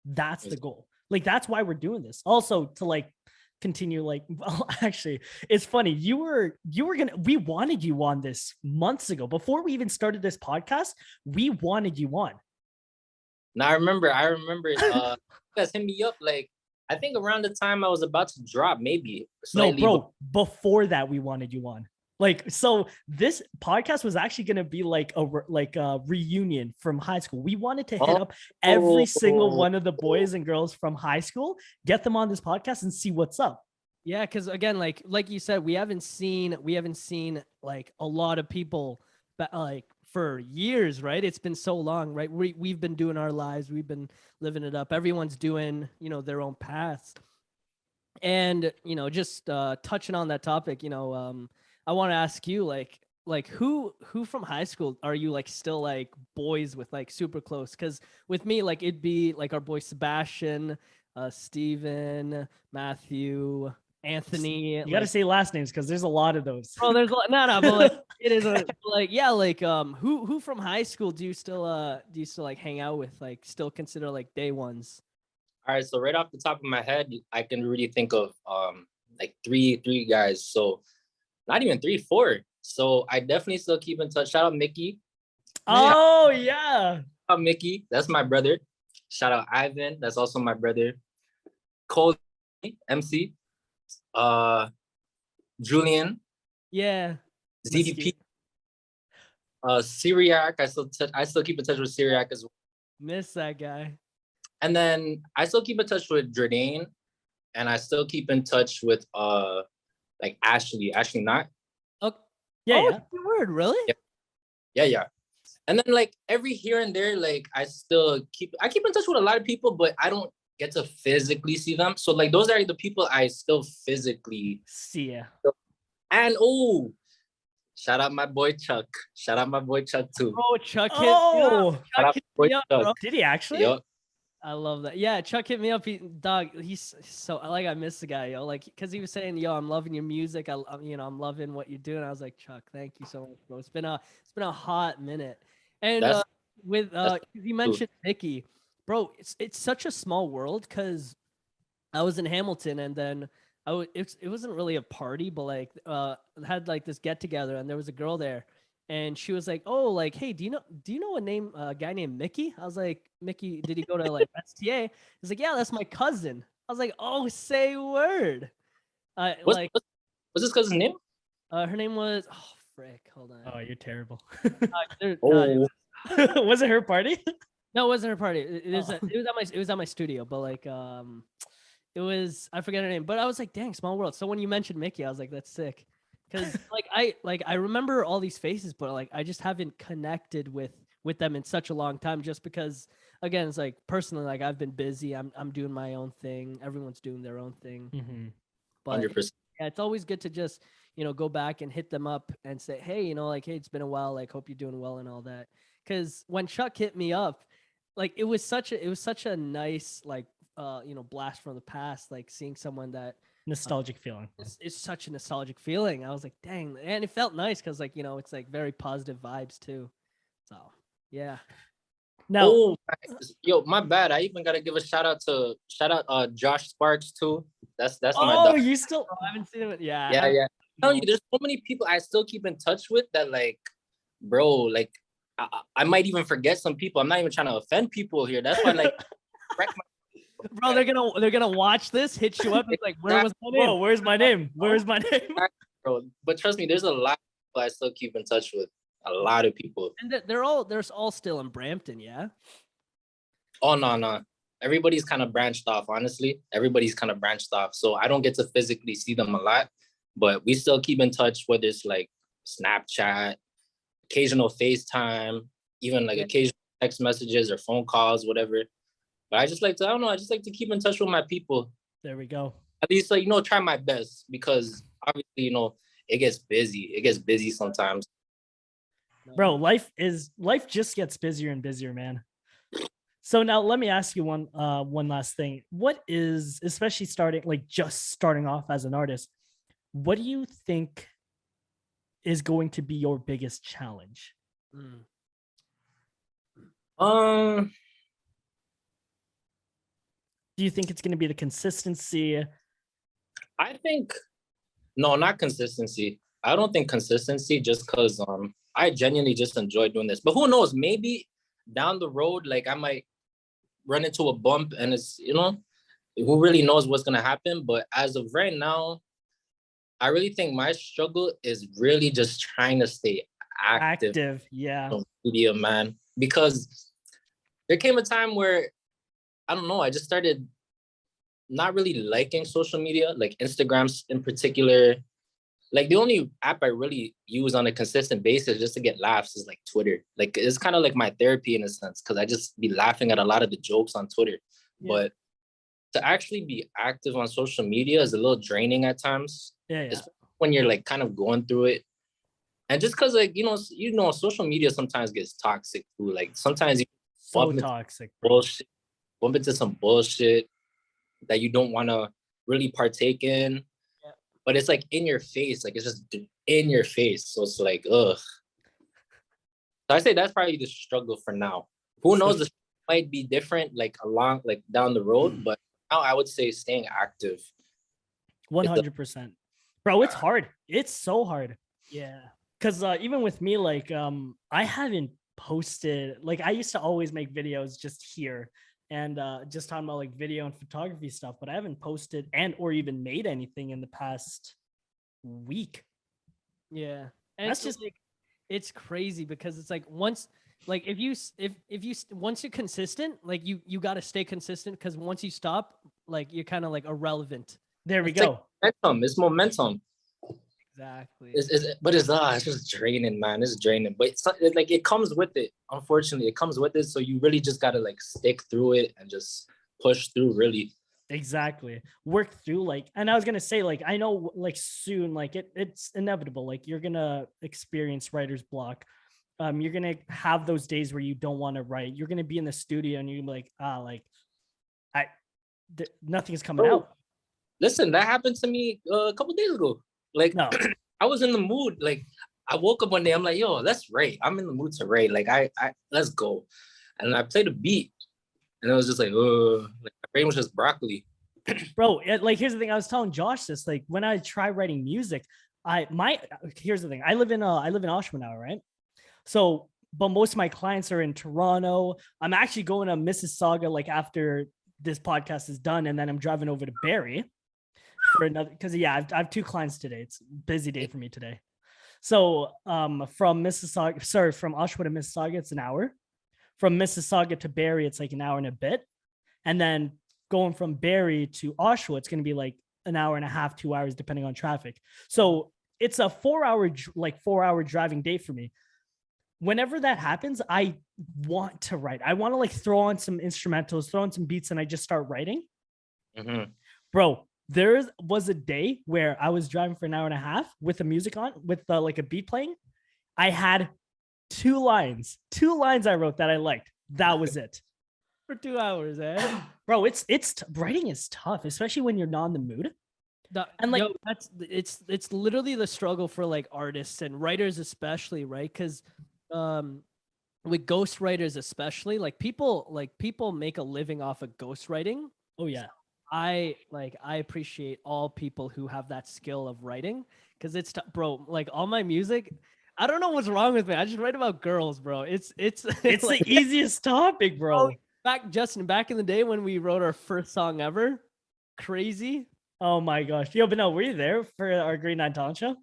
That's the goal. Like, that's why we're doing this. Also to like continue, like, well, actually, it's funny. We wanted you on this months ago. Before we even started this podcast, we wanted you on. Now I remember you guys hit me up like, I think around the time I was about to drop, maybe slightly. No, bro, before that we wanted you on. Like, so this podcast was actually going to be like a reunion from high school. We wanted to hit up every single one of the boys and girls from high school, get them on this podcast and see what's up. Yeah, because again, like you said, we haven't seen like a lot of people like for years, right? It's been so long, right? We've been doing our lives, we've been living it up. Everyone's doing, their own paths. And, just touching on that topic, I want to ask you, like who from high school are you like still like boys with, like super close? Because with me, like it'd be like our boy Sebastian, Steven, Matthew, Anthony. You got to say last names because there's a lot of those. Oh, there's no, but like it is yeah, like who from high school do you still like hang out with, like still consider like day ones? All right, so right off the top of my head, I can really think of like three guys. So not even three, four. So I definitely still keep in touch. Shout out Mickey. Oh yeah. Shout out Mickey, that's my brother. Shout out Ivan, that's also my brother. Cole, MC, Julian, Yeah. ZDP, Syriac. I still keep in touch with Syriac as well. Miss that guy. And then I still keep in touch with Jordane, and I still keep in touch with like Ashley Knott. Oh, Yeah, oh, yeah. word, really? Yeah. And then like every here and there, like I keep in touch with a lot of people, but I don't get to physically see them. So like those are the people I still physically see ya. And shout out my boy Chuck. Shout out my boy Chuck too. Oh, Chuck hit Oh, Chuck hit me up, bro. Did he actually? Yep. I love that. Yeah, Chuck hit me up. He's so like, I miss the guy, yo. Like, cause he was saying, yo, I'm loving your music. I'm loving what you're doing. I was like, Chuck, thank you so much, bro. It's been a hot minute. And you mentioned Mickey, bro. It's such a small world because I was in Hamilton and then it wasn't really a party, but like had like this get together and there was a girl there. And she was like, "Oh, like, hey, do you know a guy named Mickey?" I was like, "Mickey, did he go to like STA?" He's like, "Yeah, that's my cousin." I was like, "Oh, say word." What's this cousin's name? Her name was frick. Hold on. Oh, you're terrible. Oh, Was it her party? No, it wasn't her party. It was at my studio, but like it was, I forget her name, but I was like, dang, small world. So when you mentioned Mickey, I was like, that's sick. Because I remember all these faces, but like I just haven't connected with them in such a long time. Just because, again, it's like personally, like I've been busy. I'm doing my own thing. Everyone's doing their own thing. Mm-hmm. But 100%. yeah, it's always good to just go back and hit them up and say, hey, like, hey, it's been a while. Like, hope you're doing well and all that. Because when Chuck hit me up, like it was such a nice like blast from the past. Like seeing someone that. Nostalgic feeling. It's such a nostalgic feeling. I was like, dang, and it felt nice because like it's like very positive vibes too. So yeah. No. Yo, my bad. I even gotta give a shout out Josh Sparks too. That's my dog. You still I haven't seen him. Yeah. Yeah. I'm telling you, there's so many people I still keep in touch with that like, bro, like I might even forget some people. I'm not even trying to offend people here. That's why like bro, they're gonna watch this, hit you up. It's like, where was my name? Whoa, where's my name? Where's my name? Bro, but trust me, there's a lot of people I still keep in touch with. A lot of people. And they're all still in Brampton, yeah. Oh no. Everybody's kind of branched off, honestly. Everybody's kind of branched off. So I don't get to physically see them a lot, but we still keep in touch, whether it's like Snapchat, occasional FaceTime, even like occasional text messages or phone calls, whatever. But I just like to keep in touch with my people. There we go. At least like, try my best because obviously, it gets busy. It gets busy sometimes. Bro, life just gets busier and busier, man. So now let me ask you one last thing. What is, especially just starting off as an artist, what do you think is going to be your biggest challenge? Do you think it's going to be the consistency? I think, no, not consistency. I don't think consistency, just because I genuinely just enjoy doing this. But who knows? Maybe down the road, like I might run into a bump and it's, who really knows what's going to happen. But as of right now, I really think my struggle is really just trying to stay active. Yeah. On media, man. Because there came a time where, I don't know, I just started not really liking social media, like Instagram in particular. Like the only app I really use on a consistent basis just to get laughs is like Twitter. Like it's kind of like my therapy in a sense, because I just be laughing at a lot of the jokes on Twitter. Yeah. But to actually be active on social media is a little draining at times. Yeah. Especially when you're like kind of going through it. And just because like, social media sometimes gets toxic too. Like sometimes you bump into some bullshit that you don't want to really partake in. but it's like in your face, like it's just in your face. So it's like, ugh. So I say that's probably the struggle for now. Who knows? This might be different, like along, like down the road. But now I would say staying active. 100%. Bro, it's hard. It's so hard. Yeah. Because even with me, like I haven't posted, like I used to always make videos just here and just talking about like video and photography stuff, but I haven't posted and or even made anything in the past week. Yeah. And That's it's just like, it's crazy because it's like once, like if you once you're consistent, like you got to stay consistent, because once you stop, like you're kind of like irrelevant. there we It's go. like momentum. It's momentum. Exactly. But it's just draining, man. It's draining. But it's like it comes with it. Unfortunately, it comes with it. So you really just gotta like stick through it and just push through. Really. Exactly. Work through like, and I was gonna say, like, I know like soon, like it's inevitable. Like you're gonna experience writer's block. You're gonna have those days where you don't want to write. You're gonna be in the studio and you're like, like I nothing's coming out. Listen, that happened to me a couple days ago. Like No. I was in the mood. Like I woke up one day, I'm like, yo, let's write. I'm in the mood to write. Like I let's go. And I played a beat, and it was just like my brain was just broccoli. Bro, like here's the thing. I was telling Josh this, like when I try writing music, here's the thing. I live in Oshawa now, right? So, but most of my clients are in Toronto. I'm actually going to Mississauga like after this podcast is done, and then I'm driving over to Barrie for another, because I have two clients today. It's a busy day for me today. So from Oshawa to Mississauga, it's an hour. From Mississauga to Barrie, it's like an hour and a bit. And then going from Barrie to Oshawa, it's going to be like an hour and a half, 2 hours, depending on traffic. So it's a 4-hour driving day for me. Whenever that happens, I want to write. I want to like throw on some instrumentals, throw on some beats, and I just start writing. Mm-hmm. Bro, there was a day where I was driving for an hour and a half with the music on, with like a beat playing. I had two lines I wrote that I liked. That was it. For 2 hours, eh? Bro, writing is tough, especially when you're not in the mood. And like, it's literally the struggle for like artists and writers especially, right? Because with ghostwriters especially, like people make a living off of ghostwriting. oh yeah. I appreciate all people who have that skill of writing, because bro, like all my music, I don't know what's wrong with me. I just write about girls, bro. It's It's like, the easiest topic, bro. Back in the day when we wrote our first song ever, crazy. Oh my gosh. Yo, Bienelle, were you there for our Grade 9 talent show?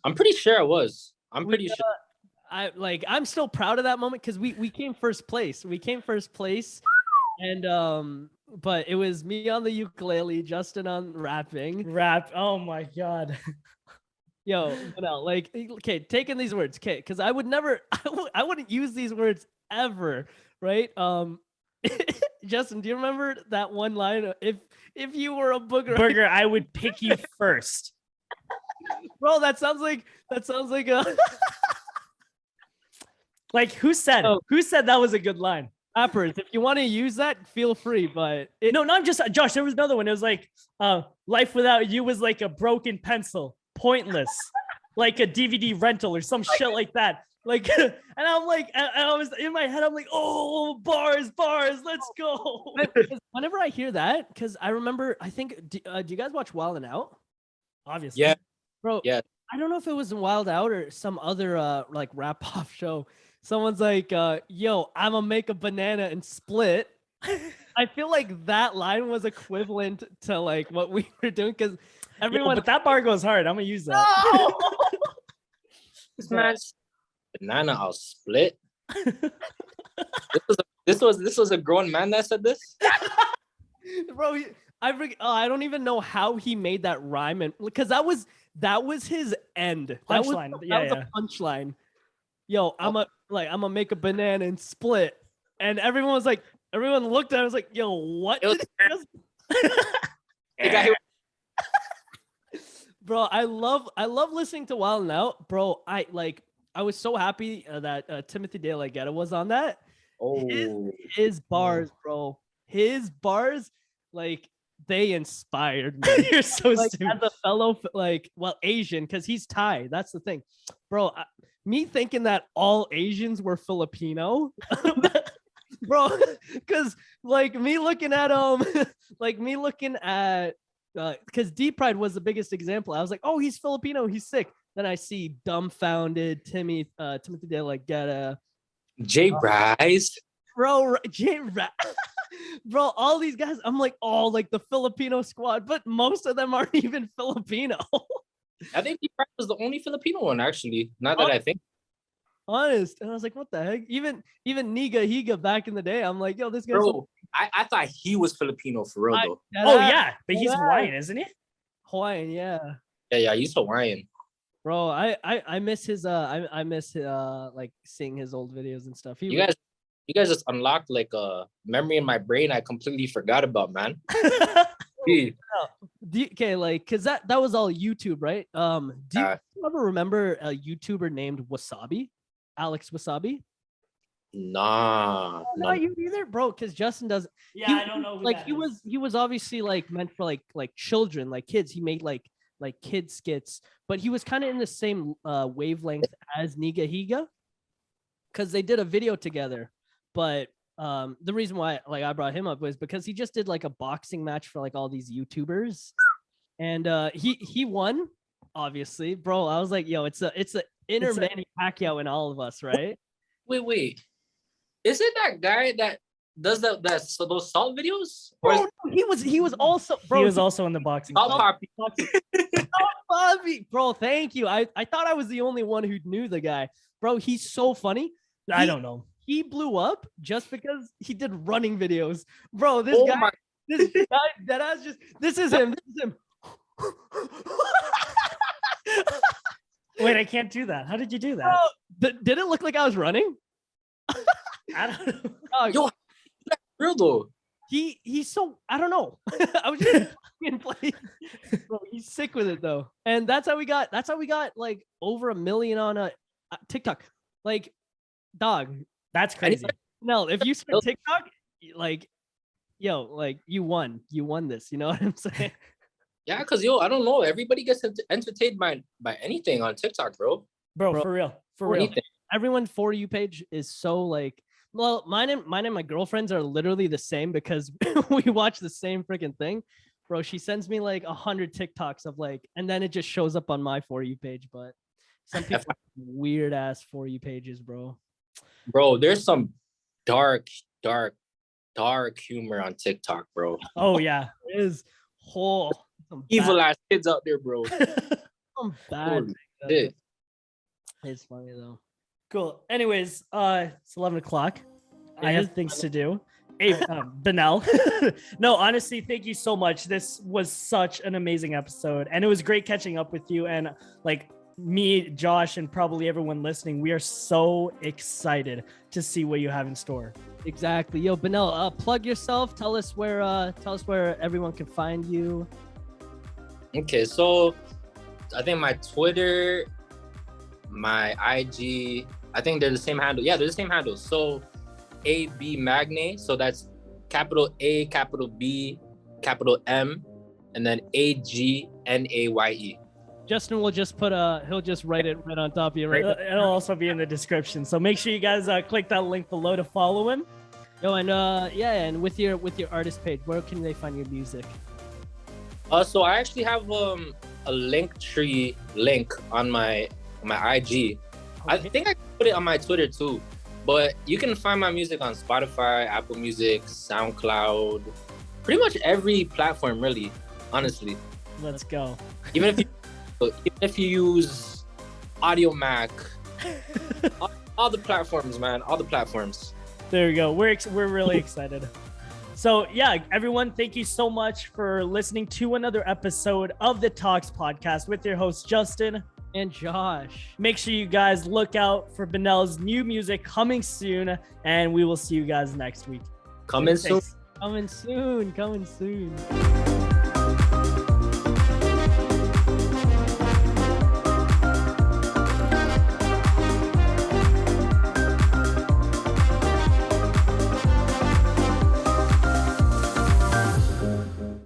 I'm pretty sure I was. I'm pretty sure. I'm still proud of that moment, because we came first place. And but it was me on the ukulele, Justin on rapping. Rap. Oh my god. Yo, no, like, okay, taking these words, okay, because I would never, I wouldn't use these words ever, right? Justin, do you remember that one line? If you were a booger, I would pick you first. Bro, that sounds like a like who said that was a good line? Rappers, if you want to use that, feel free. But no, not just Josh. There was another one. It was like, life without you was like a broken pencil, pointless, like a DVD rental or some shit like that. Like, and I'm like, and I was in my head, I'm like, oh, bars, let's go. Whenever I hear that, because I remember, I think, do you guys watch Wild 'N Out? Obviously, Yeah, bro. Yeah, I don't know if it was Wild Out or some other like rap off show. Someone's like, yo, I'm gonna make a banana and split. I feel like that line was equivalent to like what we were doing, because everyone. But that bar goes hard. I'm gonna use that. No! This man's banana, I'll split. This was a grown man that said this. Bro, I don't even know how he made that rhyme, and because that was his end. That was a punchline. Yo, I'm gonna make a banana and split, and everyone looked at it, was like, yo, what? Bro, I love listening to Wild 'N Out, bro. I was so happy that Timothy De La Ghetto was on that. Oh, His bars, bro. His bars, like, they inspired me. You're so Like stupid. as a fellow, like, well, Asian, because he's Thai. That's the thing, bro. Me thinking that all Asians were Filipino, bro. Because like me looking at because Deep Pride was the biggest example. I was like, oh, he's Filipino, he's sick. Then I see dumbfounded Timothy De La Guetta, Jay Bryce. bro, bro, all these guys. I'm like, oh, like the Filipino squad, but most of them aren't even Filipino. I think Jay Bryce was the only Filipino one, actually. Now that I think. Honest, and I was like, what the heck? Even Niga Higa back in the day, I'm like, yo, this guy's Bro, I thought he was Filipino for real, though. Oh yeah, but he's Hawaiian, isn't he? Hawaiian, yeah. Yeah, he's Hawaiian. Bro, I miss his I miss like seeing his old videos and stuff. You guys just unlocked like a memory in my brain I completely forgot about, man. Okay, like, cause that was all YouTube, right? Do you ever remember a YouTuber named Wasabi? Alex Wasabi? Nah. Not you either, bro. Cause Justin doesn't. Yeah, I don't know. Like he was obviously like meant for like children, like kids. He made like kid skits, but he was kind of in the same wavelength as Niga Higa, cause they did a video together. But the reason why like I brought him up was because he just did like a boxing match for like all these YouTubers, and he won, obviously, bro. I was like, yo, it's a inner Manny Pacquiao in all of us, right? Wait. Is it that guy that does those salt videos? Bro, he was also, bro. He was also in the boxing. Poppy. Bobby, bro. Thank you. I thought I was the only one who knew the guy, bro. He's so funny. I don't know. He blew up just because he did running videos, bro. This guy, this is him. Wait, I can't do that. How did you do that? Bro, did it look like I was running? I don't know. Yo, that's real though. He's so, I don't know. I was just fucking playing. Bro, he's sick with it though. And that's how we got like over 1 million on TikTok. Like, dog. That's crazy. No, if you start TikTok, like, yo, like you won this. You know what I'm saying? Yeah, cause yo, I don't know. Everybody gets entertained by anything on TikTok, bro. Bro, for real. Anything. Everyone's For You page is so like, well, mine and my girlfriend's are literally the same because we watch the same freaking thing. Bro, she sends me like 100 TikToks of like, and then it just shows up on my For You page. But some people have weird ass For You pages, bro. Bro, there's some dark humor on TikTok, bro. Oh yeah, it is whole evil ass kids out there, bro. Some bad. It's funny though. Cool. Anyways, it's 11 o'clock. I have things to do. Hey, Bienelle. No, honestly, thank you so much. This was such an amazing episode, and it was great catching up with you. And like me, Josh, and probably everyone listening, we are so excited to see what you have in store. Exactly. Yo, Bienelle, plug yourself. Tell us where everyone can find you. Okay, so I think my Twitter, my IG, I think they're the same handle. Yeah, they're the same handle. So AB Magne. So that's capital A, capital B, capital M, and then AGNAYE. Justin will just he'll just write it right on top of you. Right. It'll also be in the description. So make sure you guys click that link below to follow him. Yo, and and with your artist page, where can they find your music? So I actually have a Linktree link on my IG. I think I put it on my Twitter too. But you can find my music on Spotify, Apple Music, SoundCloud, pretty much every platform, really, honestly. Let's go. Even if you use Audio Mac, all the platforms, man, all the platforms. There we go. We're really excited. So yeah, everyone, thank you so much for listening to another episode of the Talks podcast with your host Justin and Josh. Make sure you guys look out for Bienelle's new music coming soon, and we will see you guys next week. Coming soon. Coming soon.